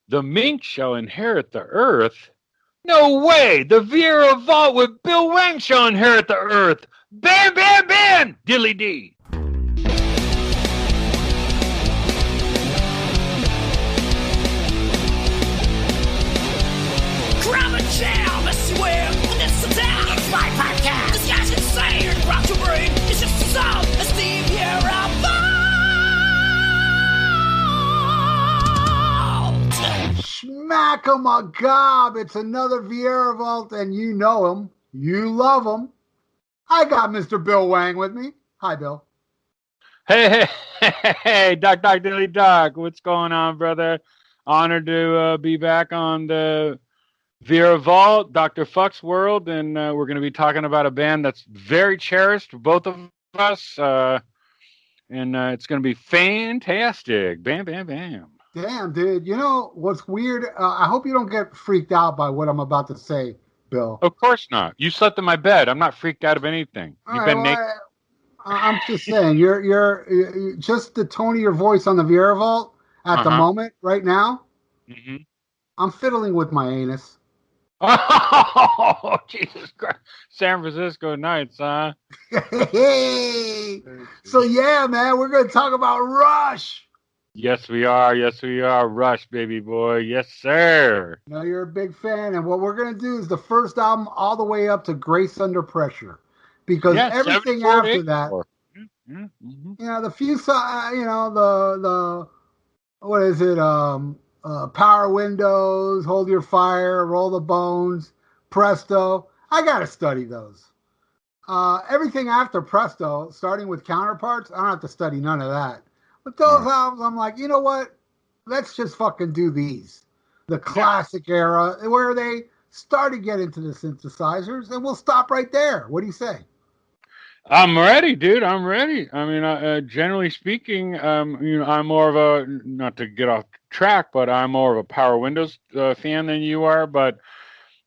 The mink shall inherit the earth. No way! The Vieira Vault with Bill Wang shall inherit the earth. Bam, bam, bam! Dilly dee. Grab a jam, let's see where this is down. It's my podcast. This guy's insane. Rock your brain. It's just a song. It's the Vieira Vault. Smack 'em a gob. It's another Vieira Vault, and you know him. You love him. I got Mr. Bill Wang with me. Hi, Bill. Hey, Doc, Dilly Doc. What's going on, brother? Honored to be back on the Vieira Vault, Dr. Fuck's World, and we're going to be talking about a band that's very cherished for both of us, and it's going to be fantastic. Bam, bam, bam. Damn, dude. You know what's weird? I hope you don't get freaked out by what I'm about to say, Bill. Of course not. You slept in my bed. I'm not freaked out of anything. You've been naked. I'm just saying, you're just the tone of your voice on the Vieira Vault at the moment, right now. Mm-hmm. I'm fiddling with my anus. Oh, Jesus Christ. San Francisco nights, huh? Hey. So, yeah, man, we're going to talk about Rush. Yes, we are. Yes, we are. Rush, baby boy. Yes, sir. Now, you're a big fan, and what we're going to do is the first album all the way up to Grace Under Pressure. Because everything after that, mm-hmm. you know, the few, you know, the what is it, Power Windows, Hold Your Fire, Roll the Bones, Presto. I got to study those. Everything after Presto, starting with Counterparts, I don't have to study none of that. But those albums, I'm like, you know what? Let's just fucking do these. The classic era where they started getting to the synthesizers, and we'll stop right there. What do you say? I'm ready, dude. I'm ready. I mean, generally speaking, you know, I'm more of a, not to get off track, but I'm more of a Power Windows fan than you are. But,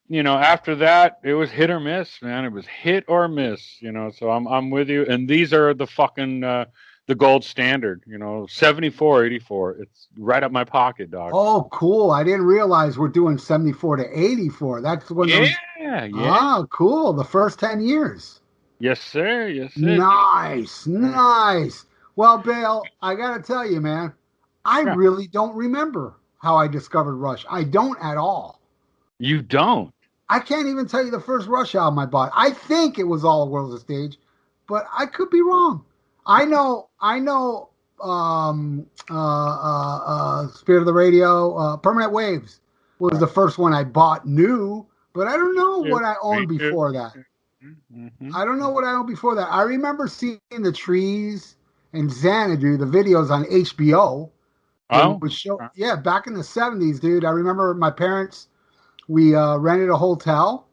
you know, after that, it was hit or miss, man. It was hit or miss, you know, so I'm with you. And these are the fucking, the gold standard, you know, 74, 84. It's right up my pocket, dog. Oh, cool. I didn't realize we're doing 74 to 84. That's when yeah. Oh, cool. The first 10 years. Yes, sir. Yes, sir. Nice. Well, Bill, I got to tell you, man, I really don't remember how I discovered Rush. I don't at all. You don't? I can't even tell you the first Rush album I bought. I think it was All the World's a Stage, but I could be wrong. I know Spirit of the Radio, Permanent Waves was the first one I bought new, but I don't know what I owned before that. Mm-hmm. I don't know what I owned before that. I remember seeing the Trees and Xanadu, the videos on HBO. Back in the 70s, dude. I remember my parents, we rented a hotel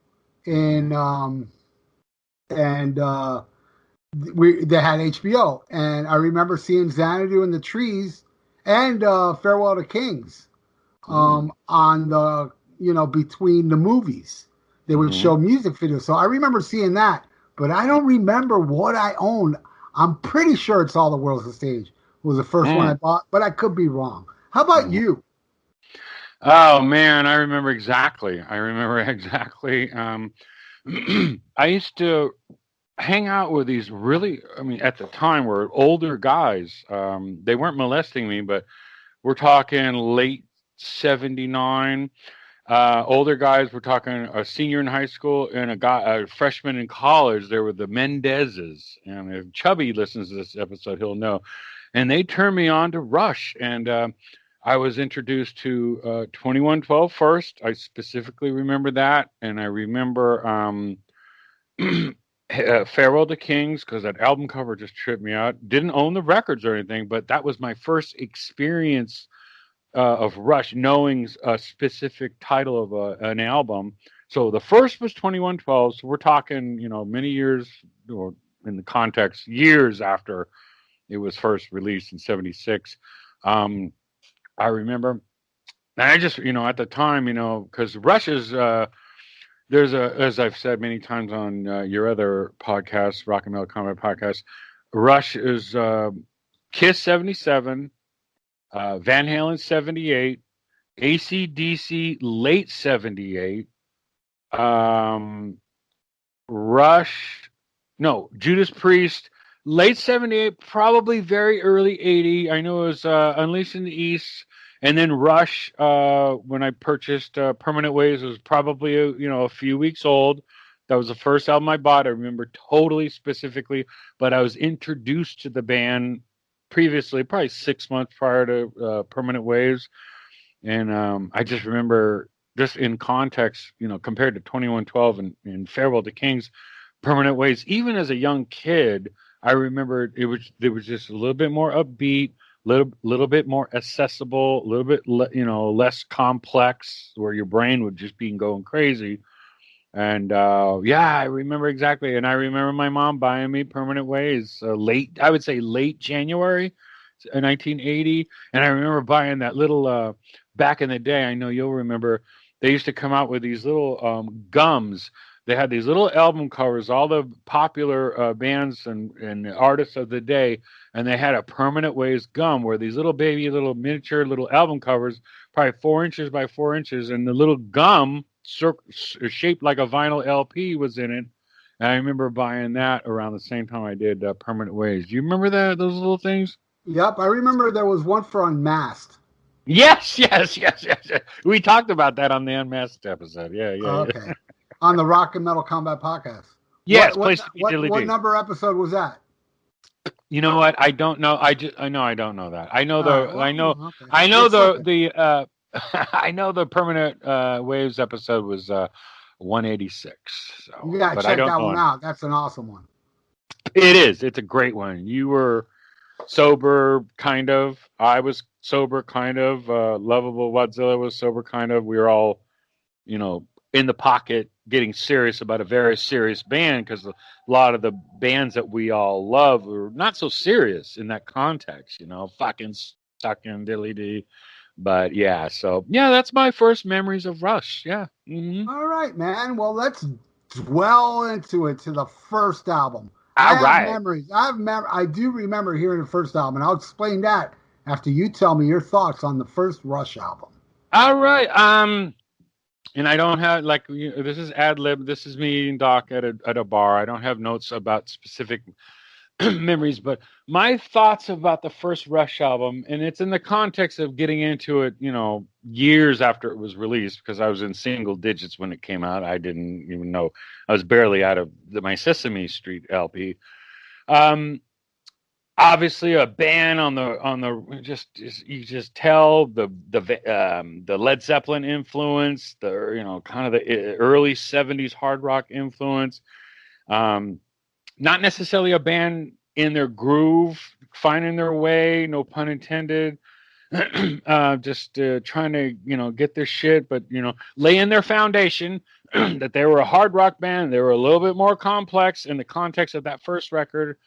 they had HBO, and I remember seeing Xanadu and the Trees and Farewell to Kings on the, you know, between the movies. They would show music videos. So I remember seeing that, but I don't remember what I owned. I'm pretty sure it's All the World's a Stage. It was the first one I bought, but I could be wrong. How about you? Oh, man, I remember exactly. I used to hang out with these really, I mean, at the time, were older guys. They weren't molesting me, but we're talking late 79. Older guys, we're talking a senior in high school and a freshman in college. There were the Mendezes, and if Chubby listens to this episode, he'll know. And they turned me on to Rush, and I was introduced to 2112 first. I specifically remember that, and I remember Farewell to Kings, because that album cover just tripped me out. Didn't own the records or anything, but that was my first experience of Rush, knowing a specific title of an album. So the first was 2112. So we're talking, you know, many years, or in the context, years after it was first released in 76. I remember, and I just, you know, at the time, you know, because Rush is, there's as I've said many times on your other podcast, Rock and Metal Combat podcast, Rush is Kiss 77, Van Halen 78, AC/DC late 78. Um, Rush, no, Judas Priest, late 78, probably very early 80. I know it was Unleashed in the East, and then Rush, when I purchased Permanent Waves, was probably a few weeks old. That was the first album I bought. I remember totally specifically, but I was introduced to the band previously, probably 6 months prior to Permanent Waves. And I just remember, just in context, compared to 2112 and Farewell to Kings, Permanent Ways, even as a young kid, I remember it was just a little bit more upbeat, little bit more accessible, a little bit less complex, where your brain would just be going crazy. And yeah, I remember exactly. And I remember my mom buying me Permanent Ways I would say late January 1980. And I remember buying that little, back in the day, I know you'll remember, they used to come out with these little gums. They had these little album covers, all the popular bands and artists of the day, and they had a Permanent Ways gum where these little baby, little miniature, little album covers, probably 4 inches by 4 inches, and the little gum shaped like a vinyl LP was in it. And I remember buying that around the same time I did Permanent Ways. Do you remember those little things? Yep, I remember there was one for Unmasked. Yes, yes, yes, yes, yes. We talked about that on the Unmasked episode. Yeah, yeah, yeah. Okay, on the Rock and Metal Combat podcast. Yes, What place to be Dilly what D. number episode was that? You know what? I don't know. I know I don't know that. I know All right, I know okay. I know It's okay. the I know the Permanent Waves episode was 186. So, You gotta but I check don't that know. one out. That's an awesome one. It is. It's a great one. You were sober, kind of. I was sober, kind of. Lovable Wadzilla was sober, kind of. We were all, in the pocket, getting serious about a very serious band, because a lot of the bands that we all love were not so serious in that context. Fucking sucking dilly dee. But yeah, so yeah, that's my first memories of Rush. Yeah. Mm-hmm. All right, man. Well, let's dwell into it to the first album. I All have right. memories. I do remember hearing the first album, and I'll explain that after you tell me your thoughts on the first Rush album. All right. And I don't have, this is ad lib. This is me and Doc at a bar. I don't have notes about specific memories, but my thoughts about the first Rush album, and it's in the context of getting into it, years after it was released, because I was in single digits when it came out. I didn't even know. I was barely out of my Sesame Street LP. Obviously a band on the just you just tell the Led Zeppelin influence, the kind of the early 70s hard rock influence. Not necessarily a band in their groove, finding their way, no pun intended. Just trying to get their shit, but laying their foundation that they were a hard rock band. They were a little bit more complex in the context of that first record.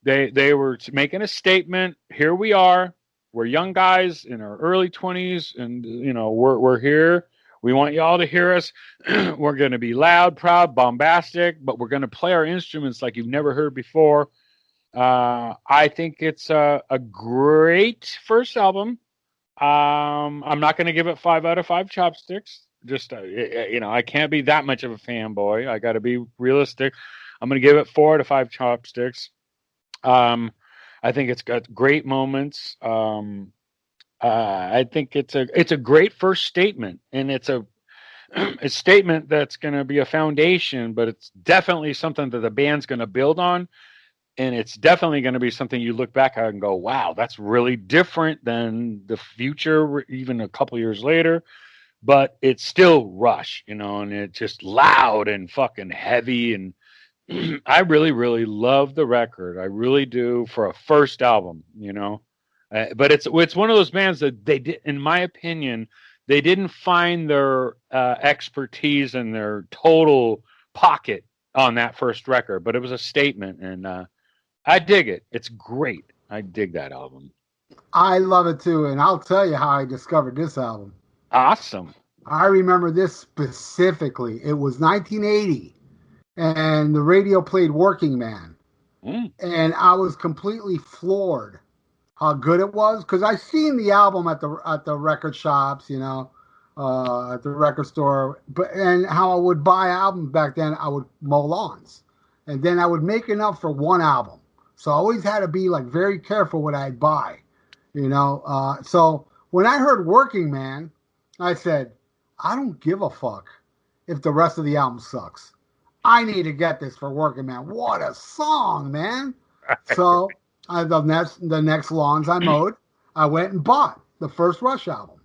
They were making a statement. Here we are. We're young guys in our early 20s, and we're here. We want y'all to hear us. We're going to be loud, proud, bombastic, but we're going to play our instruments like you've never heard before. I think it's a great first album. I'm not going to give it 5 out of 5 chopsticks. Just I can't be that much of a fanboy. I got to be realistic. I'm going to give it 4 out of 5 chopsticks. I think it's got great moments. I think it's a great first statement, and it's a statement that's going to be a foundation, but it's definitely something that the band's going to build on, and it's definitely going to be something you look back at and go, "Wow, that's really different than the future." Even a couple years later, but it's still Rush, and it's just loud and fucking heavy and. I really, really love the record. I really do, for a first album, but it's one of those bands that they did, in my opinion, they didn't find their expertise and their total pocket on that first record, but it was a statement, and I dig it. It's great. I dig that album. I love it too, and I'll tell you how I discovered this album. Awesome. I remember this specifically. It was 1980. And the radio played Working Man. And I was completely floored how good it was, because I seen the album at the record shops, at the record store. And how I would buy albums back then, I would mow lawns, and then I would make enough for one album. So I always had to be like very careful what I'd buy, you know. So when I heard Working Man, I said, I don't give a fuck if the rest of the album sucks. I need to get this for Working Man. What a song, man! So the next lawns I mowed, I went and bought the first Rush album.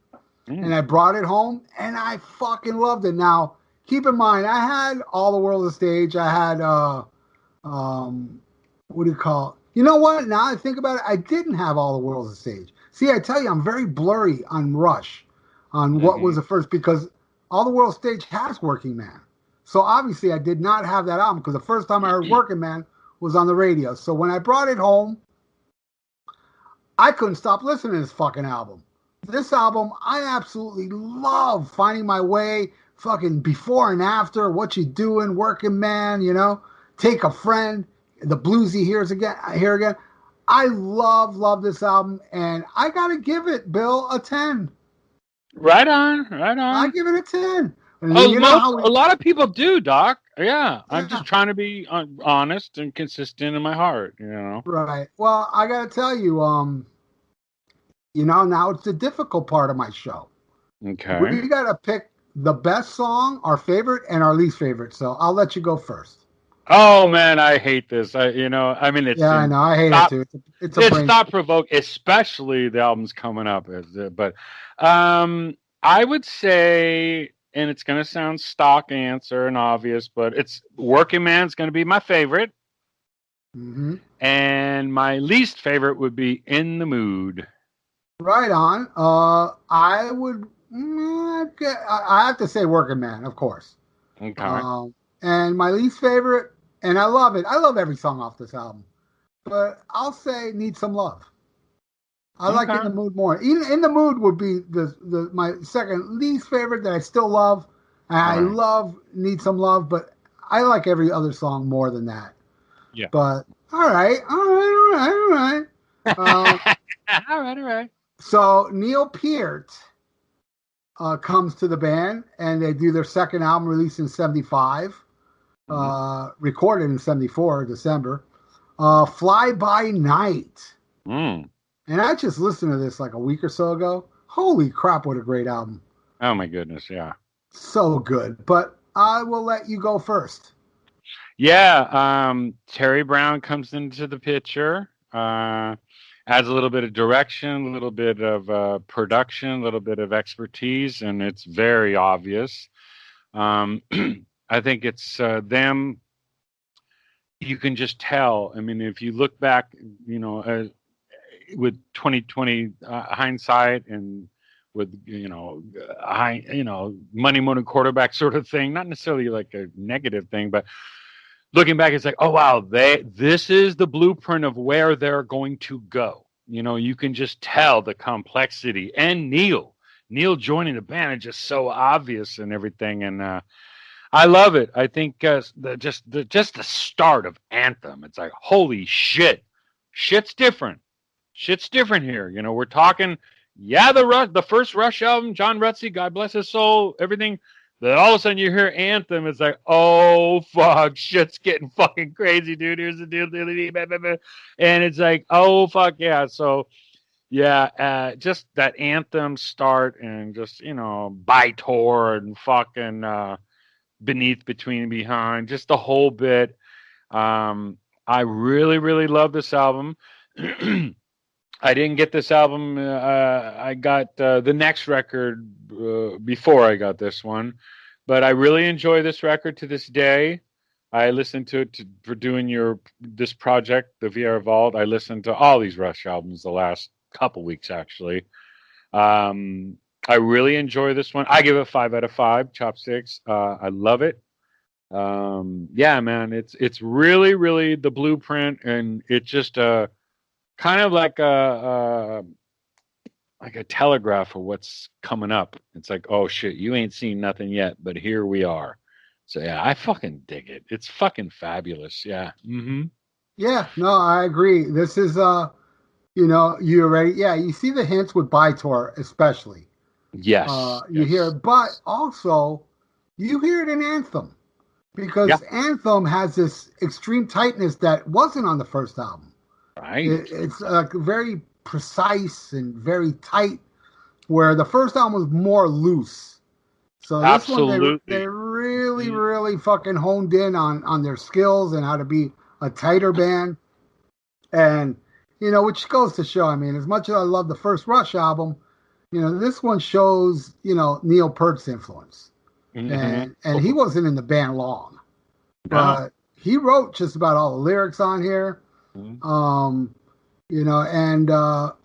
And I brought it home, and I fucking loved it. Now, keep in mind, I had All the World is Stage. I had, what do you call it? You know what? Now I think about it, I didn't have All the World is Stage. See, I tell you, I'm very blurry on Rush, on what was the first, because All the World Stage has Working Man. So obviously, I did not have that album, because the first time I heard Working Man was on the radio. So when I brought it home, I couldn't stop listening to this fucking album. This album, I absolutely love. Finding My Way, fucking Before and After, What You Doing, Working Man, you know, Take a Friend, the bluesy here again. I love this album, and I gotta give it, Bill, a 10. Right on. I give it a 10. Oh, you know a lot of people do, Doc. Yeah, I'm just trying to be honest and consistent in my heart, you know. Right. Well, I gotta tell you, you know, now it's the difficult part of my show. Okay. We got to pick the best song, our favorite, and our least favorite. So I'll let you go first. Oh, man, I hate this. I mean, it's... Yeah, I know. I hate it, too. It's thought-provoking, especially the album's coming up. But I would say, and it's going to sound stock answer and obvious, but it's Working Man's going to be my favorite. Mm-hmm. And my least favorite would be In the Mood. Right on. I would. I have to say, Working Man, of course. Okay. And my least favorite, and I love it. I love every song off this album, but I'll say Need Some Love. I like In the Mood more. In the Mood would be my second least favorite that I still love. I love Need Some Love, but I like every other song more than that. Yeah. But all right. All right. So Neil Peart comes to the band, and they do their second album released in 75, recorded in 74, December, Fly By Night. And I just listened to this like a week or so ago. Holy crap, what a great album. Oh, my goodness, yeah. So good. But I will let you go first. Yeah, Terry Brown comes into the picture. Adds a little bit of direction, a little bit of production, a little bit of expertise, and it's very obvious. I think it's them. You can just tell. I mean, if you look back, you know, with 2020 hindsight and with, you know, money, quarterback sort of thing, not necessarily like a negative thing, but looking back, it's like, oh, wow, this is the blueprint of where they're going to go. You know, you can just tell the complexity. And Neil joining the band is just so obvious and everything. And I love it. I think just the start of Anthem, it's like, holy shit. Shit's different here. You know, we're talking, the first Rush album, John Rutsey, God bless his soul, everything. Then all of a sudden you hear Anthem, it's like, oh, fuck, shit's getting fucking crazy, dude. Here's the deal. And it's like, oh, fuck, yeah. So, yeah, just that Anthem start and just, you know, By-Tor and fucking Beneath, Between, and Behind, just the whole bit. I really, really love this album. I didn't get this album. I got the next record before I got this one, but I really enjoy this record to this day. I listened to it for doing this project, the VR Vault. I listened to all these Rush albums the last couple weeks, actually. I really enjoy this one. I give it 5 out of 5 chopsticks. I love it. Yeah, man, it's really, really the blueprint, and it's just kind of like a telegraph of what's coming up. It's like, oh shit, you ain't seen nothing yet, but here we are. So yeah, I fucking dig it. It's fucking fabulous. Yeah. Mm-hmm. Yeah, no, I agree. This is you know, you see the hints with By-Tor especially. Yes. You hear Yes. it, but also you hear it in Anthem Yeah. because Anthem has this extreme tightness that wasn't on the first album. Right. It's very precise and very tight, where the first album was more loose. So this one they Absolutely. really Mhm. really fucking honed in on their skills and how to be a tighter band, and which goes to show. I mean, as much as I love the first Rush album, this one shows Neil Peart's influence, Mhm. and he wasn't in the band long, No. but he wrote just about all the lyrics on here. Mhm. Um, and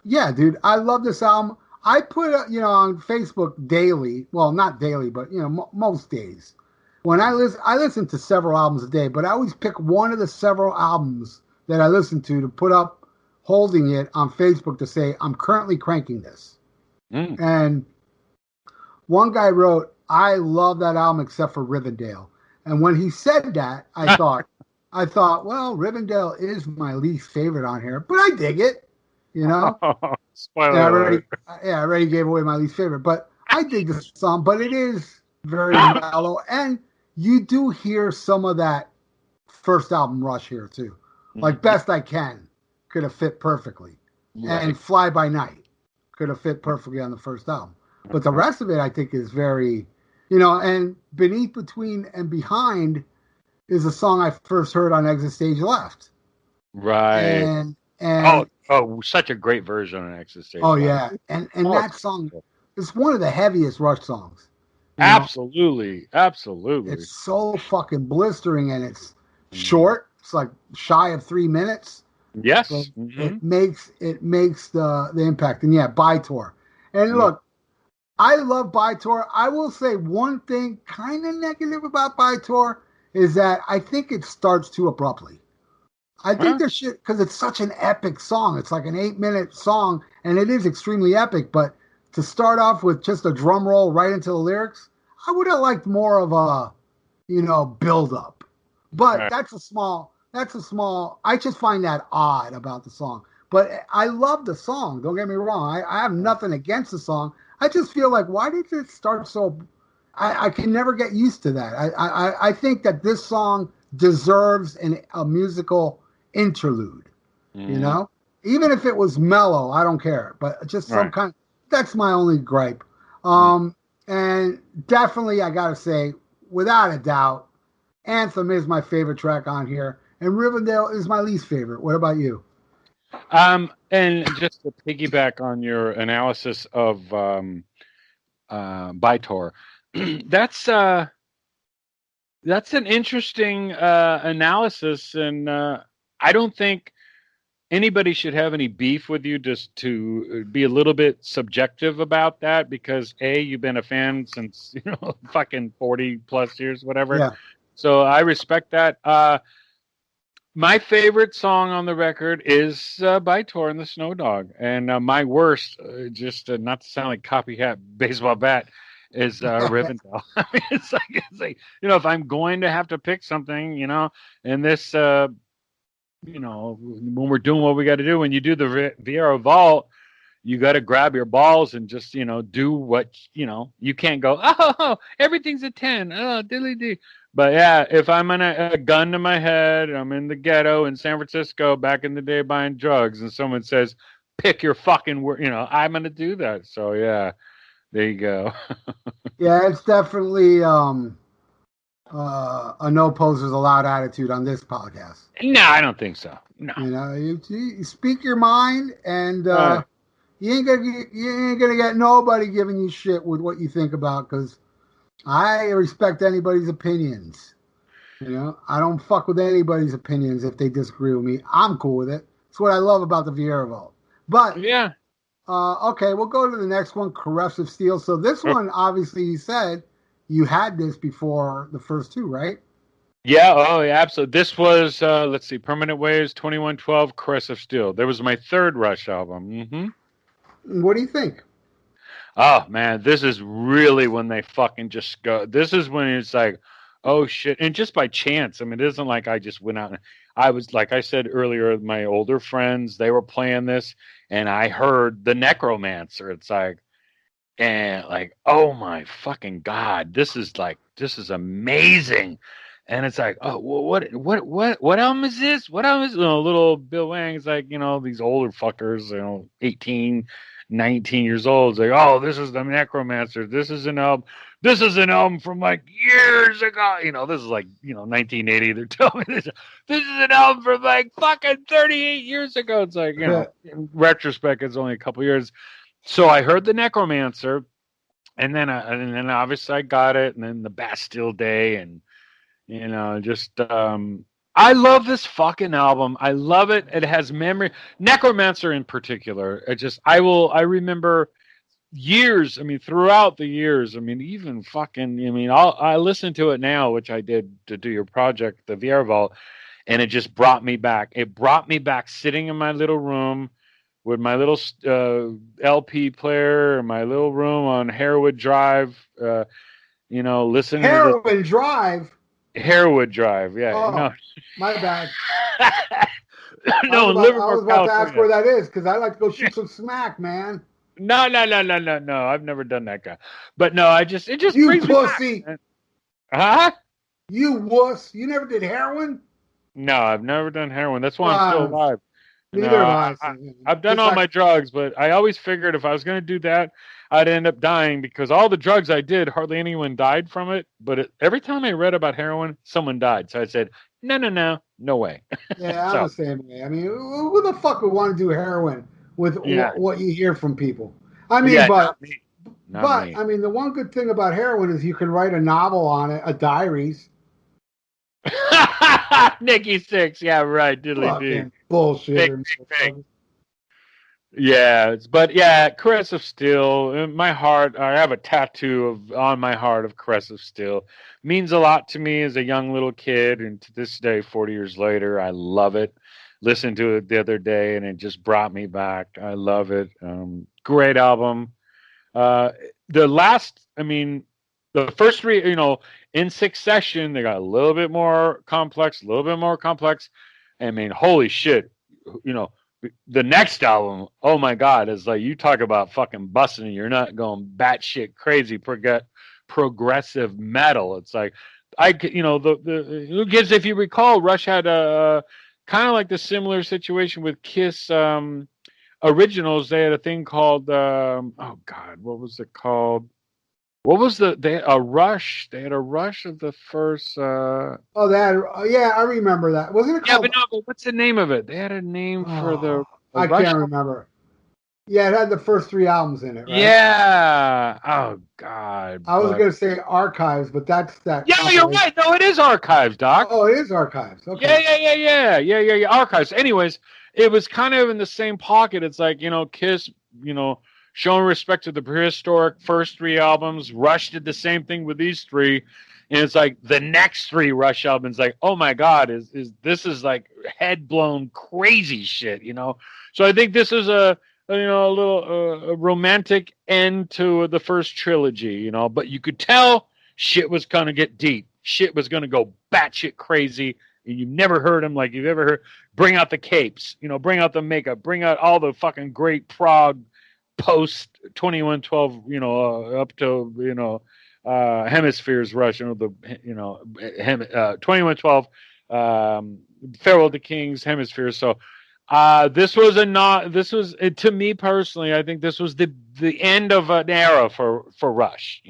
yeah, dude, I love this album. I put on Facebook daily, well, not daily, but most days. When I listen to several albums a day, but I always pick one of the several albums that I listen to put up, holding it on Facebook to say I'm currently cranking this. Mm. And one guy wrote, "I love that album except for Rivendell." And when he said that, I thought, well, Rivendell is my least favorite on here, but I dig it, you know. And Spoiler alert. I already gave away my least favorite, but I dig the song. But it is very mellow, and you do hear some of that first album Rush here too. Like Mhm. Best I Can could have fit perfectly, and Right. Fly By Night could have fit perfectly on the first album. But the Uh-huh. rest of it, I think, is very, and Beneath, Between, and Behind is a song I first heard on Exit Stage Left, Right. and Oh, and oh, such a great version on Exit oh Stage Left. yeah, and Oh, that song is one of the heaviest Rush songs. You know, absolutely. Absolutely. it's so fucking blistering, and it's Mhm. short. It's like shy of 3 minutes, but Yes. it Hmm. makes the impact. And yeah, By-Tor. And Yeah. look, I love By-Tor. I will say one thing kind of negative about By-Tor is that I think it starts too abruptly. I think Huh? there should, because it's such an epic song. It's like an 8 minute song, and it is extremely epic. But to start off with just a drum roll right into the lyrics, I would have liked more of a, build up. But Right. that's a small. I just find that odd about the song. But I love the song. Don't get me wrong. I have nothing against the song. I just feel like, why did it start so? I can never get used to that. I think that this song deserves a musical interlude, you Mhm. know? Even if it was mellow, I don't care. But just some Right. kind, that's my only gripe. Mm. And definitely, I gotta say, without a doubt, Anthem is my favorite track on here, and Rivendell is my least favorite. What about you? And just to piggyback on your analysis of Bytor, that's that's an interesting analysis, and I don't think anybody should have any beef with you just to be a little bit subjective about that because A, you've been a fan since fucking 40 plus years, whatever. Yeah. So I respect that. My favorite song on the record is by Tor and the Snow Dog, and my worst, just not to sound like copycat baseball bat, is Rivendell. I mean, it's like if I'm going to have to pick something, and this, when we're doing what we got to do, when you do the Vieira Vault, you got to grab your balls and just do what you can't go, oh, everything's a 10, oh, dilly dee. But yeah, if I'm in a gun to my head, I'm in the ghetto in San Francisco back in the day buying drugs, and someone says pick your fucking word, I'm gonna do that. So yeah, there you go. Yeah, it's definitely a no posers allowed attitude on this podcast. No, I don't think so. No. You speak your mind, and Right. you ain't gonna get nobody giving you shit with what you think about, because I respect anybody's opinions. I don't fuck with anybody's opinions if they disagree with me. I'm cool with it. That's what I love about the Vieira Vault. But Yeah. okay, we'll go to the next one, Corrosive Steel. So this one, obviously, you said you had this before the first two, right? Yeah, oh yeah, absolutely. This was let's see, Permanent Waves, 2112, Caress of Steel. There was my third Rush album. What do you think? Oh man, this is really when they fucking just go. This is when it's like, oh shit, and just by chance. I mean, it isn't like I just went out and I was like I said earlier, my older friends they were playing this, and I heard the Necromancer. It's like, and like, oh my fucking god, this is amazing. And it's like, oh, well, what album is this? What album is, little Bill Wang's like, these older fuckers, 18, 19 years old. It's like, oh, this is the Necromancer. This is an album from like years ago. This is like, 1980. They're telling me this is an album from like fucking 38 years ago. It's like, in retrospect, it's only a couple years. So I heard the Necromancer, and then obviously I got it, and then the Bastille Day, and just I love this fucking album. I love it. It has memory. Necromancer in particular. I remember years. I mean, throughout the years. I mean, even fucking. I mean, I listen to it now, which I did to do your project, the VR Vault, and it just brought me back. It brought me back sitting in my little room with my little LP player, my little room on Harewood Drive, listening Heroin Drive. Harewood Drive, yeah. Oh, my bad. No, I was about Livermore, to ask where that is because I like to go shoot some smack, man. No. I've never done that guy. But no, it just You brings pussy. me back. Huh? You wuss. You never did heroin? No, I've never done heroin. That's why I'm still alive. Neither have I. I've done all my drugs, but I always figured if I was going to do that, I'd end up dying because all the drugs I did, hardly anyone died from it. But every time I read about heroin, someone died. So I said, no way. Yeah, I'm the same way. I mean, who the fuck would want to do heroin with what you hear from people? I mean, but not me. I mean, the one good thing about heroin is you can write a novel on it, a diaries. Nikki Six, yeah, right, diddly dee. Bullshit. Yeah, but yeah, Caress of Steel. In my heart, I have a tattoo on my heart of Caress of Steel. Means a lot to me as a young little kid, and to this day, 40 years later, I love it. Listened to it the other day, and it just brought me back. I love it. Great album. The first three, in succession, they got a little bit more complex. I mean, holy shit, the next album, oh my god, is like, you talk about fucking busting, you're not going batshit crazy progressive metal. It's like, who gives, if you recall, Rush had a kind of like the similar situation with Kiss originals. They had a thing called oh god, what was it called? What was they had a Rush of the first yeah, I remember that. Wasn't it called? Yeah, but what's the name of it? They had a name for the I Rush can't remember. Yeah, it had the first 3 albums in it, right? Yeah. Oh god. I was gonna say Archives, but that's that. Yeah, you're right. No, it is Archives, Doc. Oh, it is Archives. Okay. Yeah. Archives. Anyways, it was kind of in the same pocket. It's like, Kiss, showing respect to the prehistoric first 3 albums. Rush did the same thing with these 3, and it's like the next 3 Rush albums, like, oh my god, this is like head blown crazy shit, So I think this is a little romantic end to the first trilogy, but you could tell shit was gonna get deep. Shit was gonna go batshit crazy. And you've never heard him like you've ever heard. Bring out the capes, bring out the makeup, bring out all the fucking great prog post 2112, up to Hemispheres Rush, 2112, Farewell to Kings, Hemispheres. So this was to me personally, I think this was the end of an era for Rush,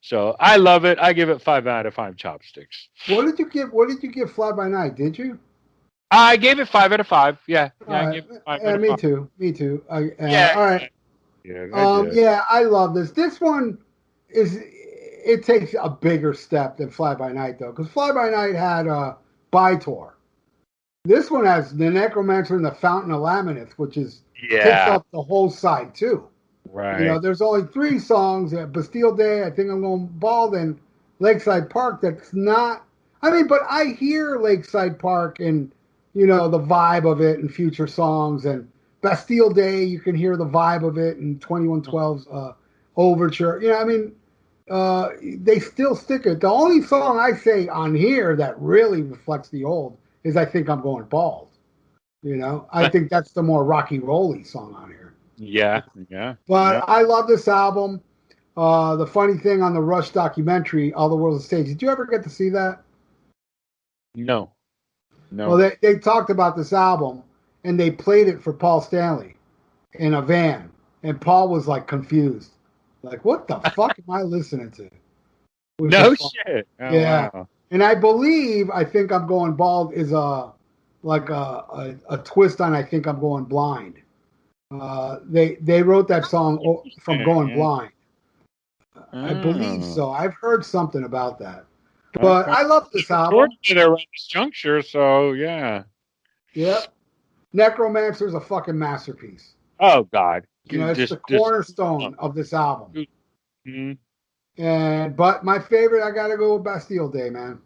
So I love it. I give it 5 out of 5 chopsticks. What did you give Fly By Night? Did you? I gave it 5 out of 5. Yeah, I gave it 5 out of 5. Me too. Yeah. All right. Yeah, I love this. This one it takes a bigger step than Fly By Night though, because Fly By Night had Bytor. This one has the Necromancer and the Fountain of Laminith, which takes up the whole side too. Right. There's only 3 songs: Bastille Day, I Think I'm Going Bald, and Lakeside Park. That's not. I mean, but I hear Lakeside Park and the vibe of it in future songs, and Bastille Day, you can hear the vibe of it in 2112's Overture. They still stick it. The only song I say on here that really reflects the old is I Think I'm Going Bald. I think that's the more rocky rolly song on here. Yeah, yeah, But yeah. I love this album. The funny thing on the Rush documentary, All the World's a Stage, did you ever get to see that? No, Well, no. they talked about this album and they played it for Paul Stanley in a van. And Paul was like confused. Like, what the fuck am I listening to? Which was No fun. shit. Oh Yeah. wow. And I think I'm going bald is a twist on I think I'm going blind. They wrote that song from Going Yeah. Blind. I believe Oh, so. I've heard something about that. But okay. I love this George album. did it around this juncture, so yeah. Yep. Necromancer is a fucking masterpiece. Oh God. It's the Just. cornerstone of this album. Mm, And but my favorite, I gotta go with Bastille Day, man.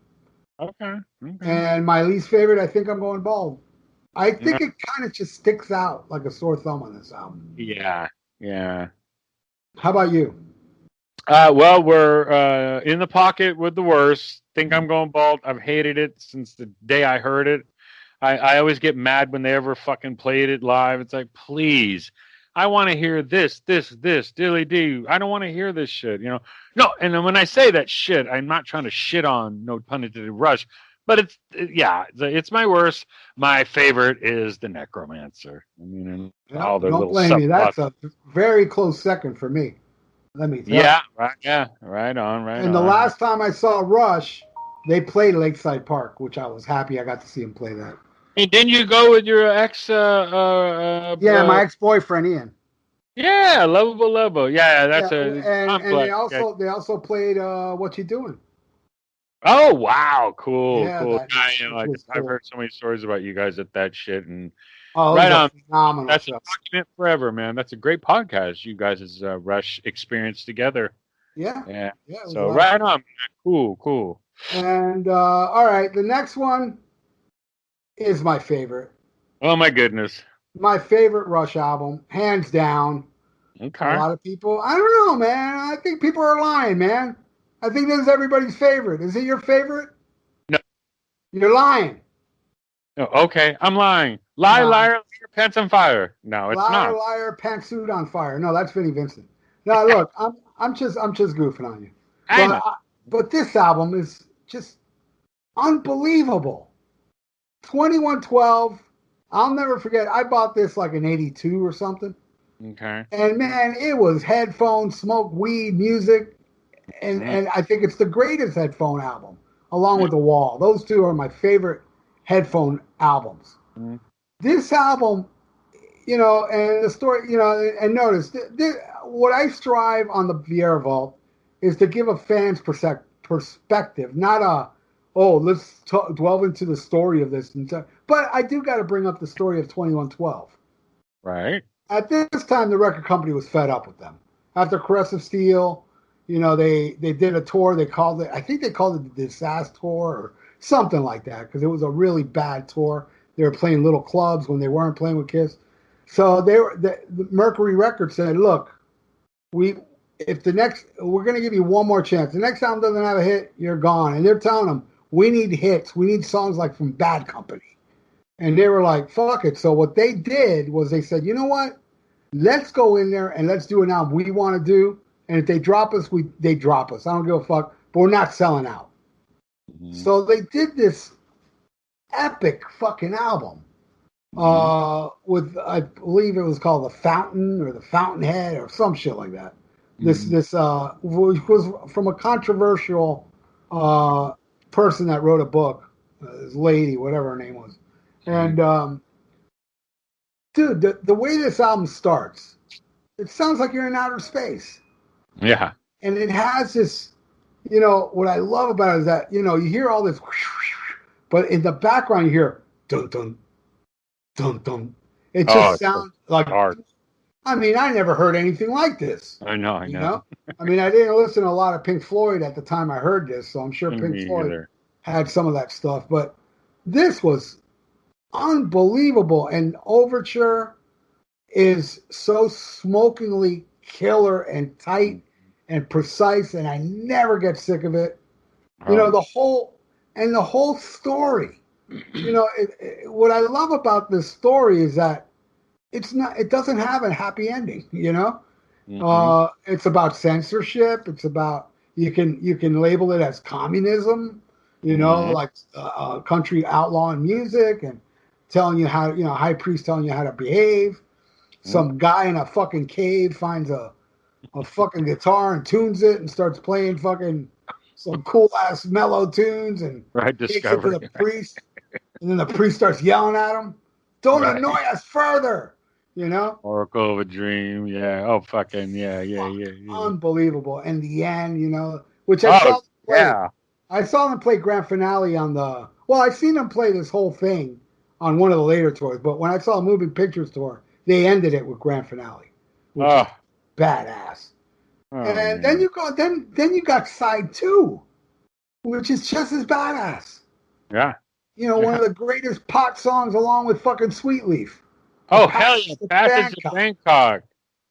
okay. Okay. And my least favorite, I think I'm going bald. I Yeah. think it kind of just sticks out like a sore thumb on this album. Yeah. Yeah. How about you? Well, we're in the pocket with the worst. Think I'm going bald. I've hated it since the day I heard it. I always get mad when they ever fucking played it live. It's like, please, I want to hear this, dilly dee. I don't want to hear this shit, you know. No, and then when I say that shit, I'm not trying to shit on, no pun intended, Rush, but it's my worst. My favorite is the Necromancer. I mean, and all Yep, their don't little blame me. subplots. That's a very close second for me. Let me tell you. Yeah, right. Yeah, right on, right And the on. last time I saw Rush, they played Lakeside Park, which I was happy I got to see him play that. Hey, didn't you go with your ex? Yeah, my ex-boyfriend Ian. Yeah, lovable, lovable. Yeah, Yeah, that's a. I'm and glad. Yeah. they also played What You Doing? Oh wow, cool, Yeah, cool. that Yeah, which was I've cool. heard so many stories about you guys at that shit, and Oh, it was right a on. phenomenal That's a show. document forever, man. That's a great podcast. You guys' Rush experience together. Yeah, Yeah. yeah, it was a So lot of right fun. on, man. Cool, cool. And all right, the next one is my favorite. Oh my goodness. My favorite Rush album, hands down. A Okay. lot of people, I don't know, man. I think people are lying, man. I think this is everybody's favorite. Is it your favorite? No, You're lying. no. Okay, I'm lying. Lie, No, liar, your pants on fire. No, it's liar, not. liar, pantsuit on fire. No, that's Vinnie Vincent. No, look, I'm just goofing on you. I But know. but this album is just unbelievable. 2112. I'll never forget. I bought this like in 82 or something. Okay. And man, it was headphones, smoke weed, music, Mm, and I think it's the greatest headphone album, along with The Wall. Those two are my favorite headphone albums. mm, This album, and the story, and notice what I strive on the Vieira Vault is to give a fan's perspective, not let's delve into the story of this. But I do got to bring up the story of 2112. right. At this time, the record company was fed up with them. After Caress of Steel, they did a tour. I think they called it the Disaster Tour or something like that because it was a really bad tour. They were playing little clubs when they weren't playing with Kiss. So the Mercury Records said, "Look, we're going to give you one more chance. The next album doesn't have a hit, you're gone." And they're telling them, "We need hits. We need songs like from Bad Company." And they were like, "Fuck it." So what they did was they said, "You know what? Let's go in there and let's do an album we want to do. And if they drop us, they drop us. I don't give a fuck. But we're not selling out." Mm-hmm. So they did this epic fucking album. Mm-hmm. With I believe it was called The Fountain or The Fountainhead or some shit like that. This Mm-hmm. this was from a controversial person that wrote a book, this lady, whatever her name was, and dude, the way this album starts, it sounds like you're in outer space. Yeah. And it has this, what I love about it is that, you hear all this, but in the background, you hear dun dun dun dun. It Oh, just it's so sounds like, dark. I mean, I never heard anything like this, I know. I you know. know? I mean, I didn't listen to a lot of Pink Floyd at the time I heard this, so I'm sure Pink Me Floyd either. had some of that stuff, but this was unbelievable. And Overture is so smokingly killer and tight and precise, and I never get sick of it. Oh, The whole story. What I love about this story is that it's not. It doesn't have a happy ending. Mm-hmm. It's about censorship. It's about you can label it as communism. Mm-hmm. Like country outlawing music and telling you how high priest telling you how to behave. Some guy in a fucking cave finds a fucking guitar and tunes it and starts playing fucking some cool ass mellow tunes and Right, takes it to discovery. the priest. And then the priest starts yelling at him, "Don't Right. annoy us further," you know? Oracle of a Dream. Yeah. Oh, fucking yeah, yeah, Fuck, yeah, yeah. unbelievable. And the end, which I Oh, saw them play. yeah. I saw them play grand finale on the. Well, I've seen them play this whole thing on one of the later tours, but when I saw a moving pictures tour, they ended it with grand finale, which is Oh, badass. oh And then man. you got side two, which is just as badass. Yeah. One Yeah. of the greatest pot songs along with fucking Sweet Leaf. A Oh, hell yeah. Passage to Passage to Bangkok. Bangkok.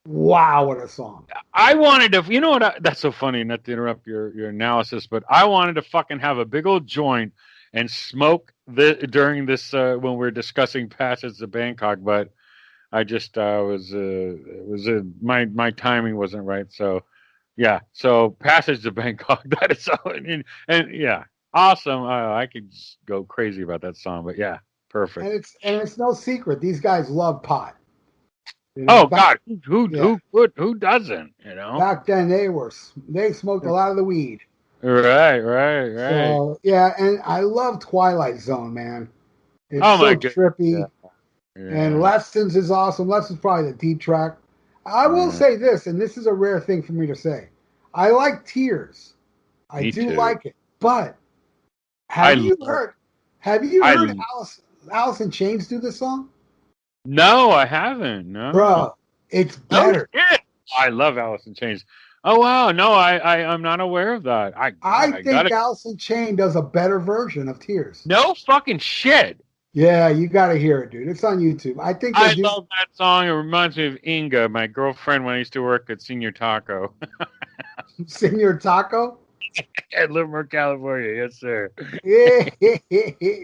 Wow, what a song. I wanted to, you know what? That's so funny, not to interrupt your analysis, but I wanted to fucking have a big old joint and smoke during this when we're discussing Passage to Bangkok, but I just my timing wasn't right. So yeah, so Passage to Bangkok. That is so, and yeah, awesome. I could just go crazy about that song, but yeah, perfect. And it's no secret. These guys love pot. Oh Back God, yeah, who doesn't? You know? back then they smoked a lot of the weed. Right, right, right. So yeah, and I love Twilight Zone, man. It's Oh my so goodness. Yeah, trippy. And yeah, Lessons is awesome. Lessons probably the deep track. I will yeah. say this, and this is a rare thing for me to say. I like Tears. I Me do too. like it. But I have you love. heard have you I heard Alice in Chains do this song? no, I haven't. No, Bro, it's no better. shit. I love Alice in Chains. Oh wow, no, I'm not aware of that. I I got think it. Alice in Chains does a better version of Tears. No fucking shit. Yeah, you got to hear it, dude. It's on YouTube. I think they I do. love that song. It reminds me of Inga, my girlfriend when I used to work at Senior Taco Senor Taco. at Livermore, California. Yes, sir. Yeah,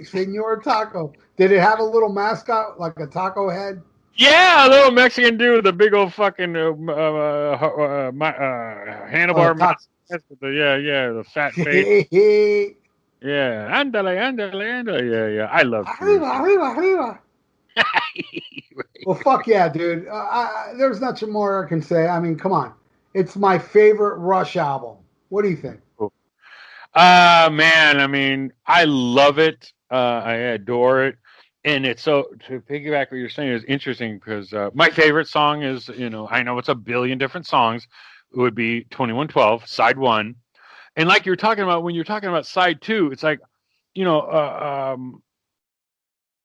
Senor Taco. Did it have a little mascot like a taco head? Yeah, a little Mexican dude with a big old fucking handlebar Taco. mask with the yeah the fat face. Yeah, andale, andale, andale. Yeah, yeah. I love Tears. Arriba, arriba, arriba. Well, fuck yeah, dude. There's not much more I can say. I mean, come on. It's my favorite Rush album. What do you think? Man, I mean, I love it. I adore it. And it's so to piggyback what you're saying is interesting because my favorite song is, I know it's a billion different songs. It would be 2112, side one. And like you're talking about, when you're talking about side two, it's like, you know,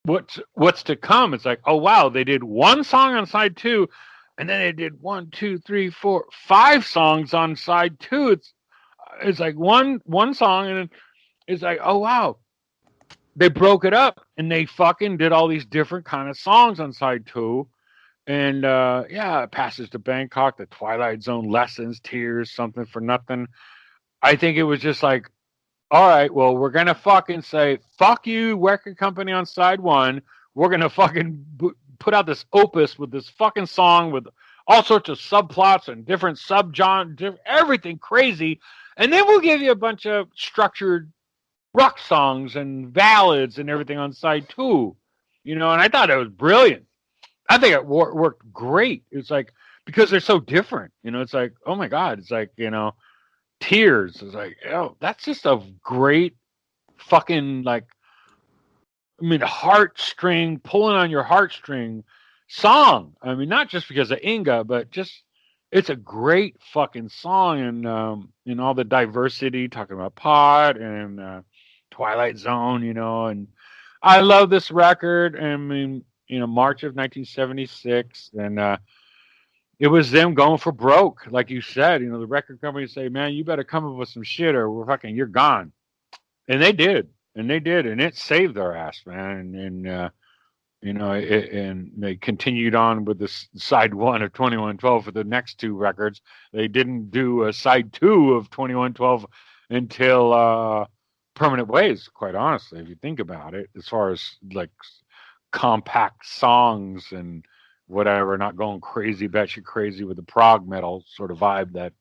what's to come? It's like, oh wow, they did one song on side two, and then they did one, two, three, four, five songs on side two. It's like one song, and it's like, oh wow, they broke it up and they fucking did all these different kind of songs on side two. And yeah, Passage to Bangkok, the Twilight Zone, Lessons, Tears, Something for Nothing. I think it was just like, all right, well, we're gonna fucking say fuck you, record company on side one. We're gonna fucking put out this opus with this fucking song with all sorts of subplots and different subgenres, everything crazy, and then we'll give you a bunch of structured rock songs and ballads and everything on side two. And I thought it was brilliant. I think it worked great. It's like because they're so different. It's like, oh my god, it's like Tears. It's like, oh, that's just a great fucking like, I mean, heartstring pulling on your heartstring song. I mean, not just because of Inga, but just it's a great fucking song, and all the diversity, talking about pot and Twilight Zone, and I love this record. I mean, March of 1976, and it was them going for broke, like you said. The record company say, "Man, you better come up with some shit, or you're gone." And they did, and it saved their ass, man. And and they continued on with this side one of 2112 for the next two records. They didn't do a side two of 2112 until Permanent Waves. Quite honestly, if you think about it, as far as like compact songs and whatever, not going crazy, batshit crazy with the prog metal sort of vibe that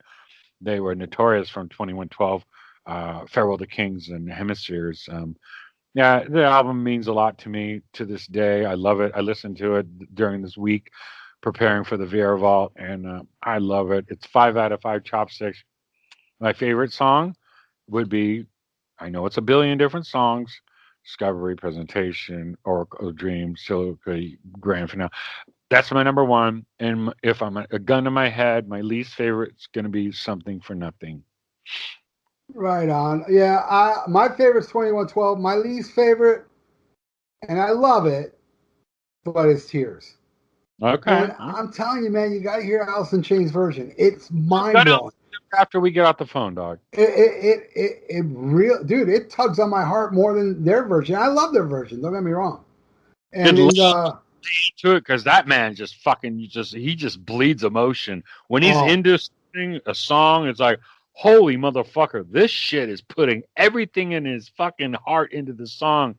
they were notorious from 2112, Farewell to Kings and Hemispheres. Yeah, the album means a lot to me to this day. I love it. I listened to it during this week preparing for the VR Vault, and I love it. It's 5 out of 5 chopsticks. My favorite song would be, I know it's a billion different songs, Discovery, Presentation, Oracle Dream, Silica, Grand Finale. That's my number one. And if I'm a gun to my head, my least favorite is going to be Something for Nothing. Right on. Yeah, my favorite's 2112. My least favorite, and I love it, but it's Tears. Okay. And I'm telling you, man, you got to hear Alice in Chains' version. It's We've mind got to blowing. after we get off the phone, dog. It real, dude. It tugs on my heart more than their version. I love their version. Don't get me wrong. Good And in the to it because that man just fucking he just bleeds emotion when he's oh into something, a song. It's like, holy motherfucker, this shit is putting everything in his fucking heart into the song.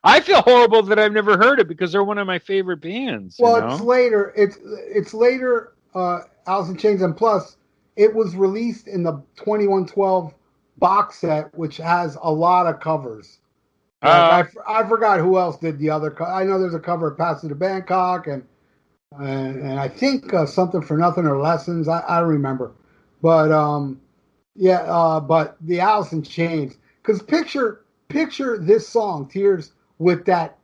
I feel horrible that I've never heard it because they're one of my favorite bands. You well, it's know. later. It's later. Alice in Chains, and plus, it was released in the 2112 box set, which has a lot of covers. Like Uh, I forgot who else did the other. I know there's a cover of "Pass to Bangkok" and I think something for nothing or lessons. I remember, but yeah, but the Alice in Chains. Because picture this song, Tears, with that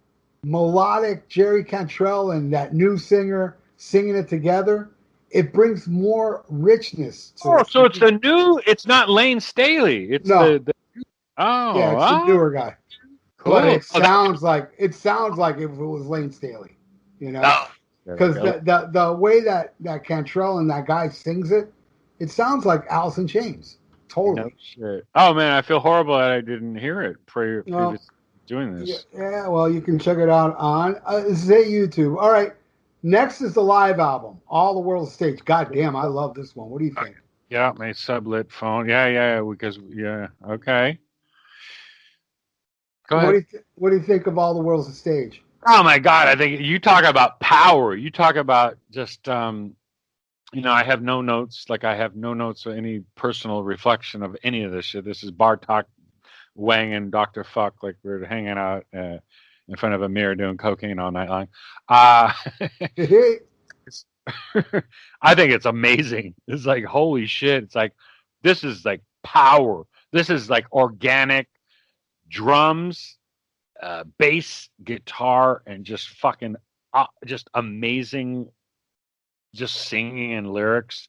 melodic Jerry Cantrell and that new singer singing it together. It brings more richness to oh, it. so it's the new. It's not Lane Staley. It's No, the yeah, oh, it's the oh, newer guy, but cool. Oh, that, it sounds like if it was Lane Staley, you know. oh, there we Because go. the way that Cantrell and that guy sings it, it sounds like Alice in Chains. No Totally. shit. Oh man, I feel horrible that I didn't hear it Well, previous doing yeah, this. yeah, well, you can check it out on Zay YouTube. All right. Next is the live album, All the World's Stage. God damn, I love this one. What do you think? Yeah, my sublit phone. Yeah, yeah, because yeah, okay. Go ahead. What do you think of All the World's Stage? Oh my God, I think you talk about power. You talk about just I have no notes. Like I have no notes or any personal reflection of any of this shit. This is Bartok, Wang, and Doctor Fuck. Like we're hanging out in front of a mirror doing cocaine all night long. Uh, it's- I think it's amazing. It's like holy shit. It's like this is like power. This is like organic drums, bass, guitar, and just fucking just amazing, just singing and lyrics.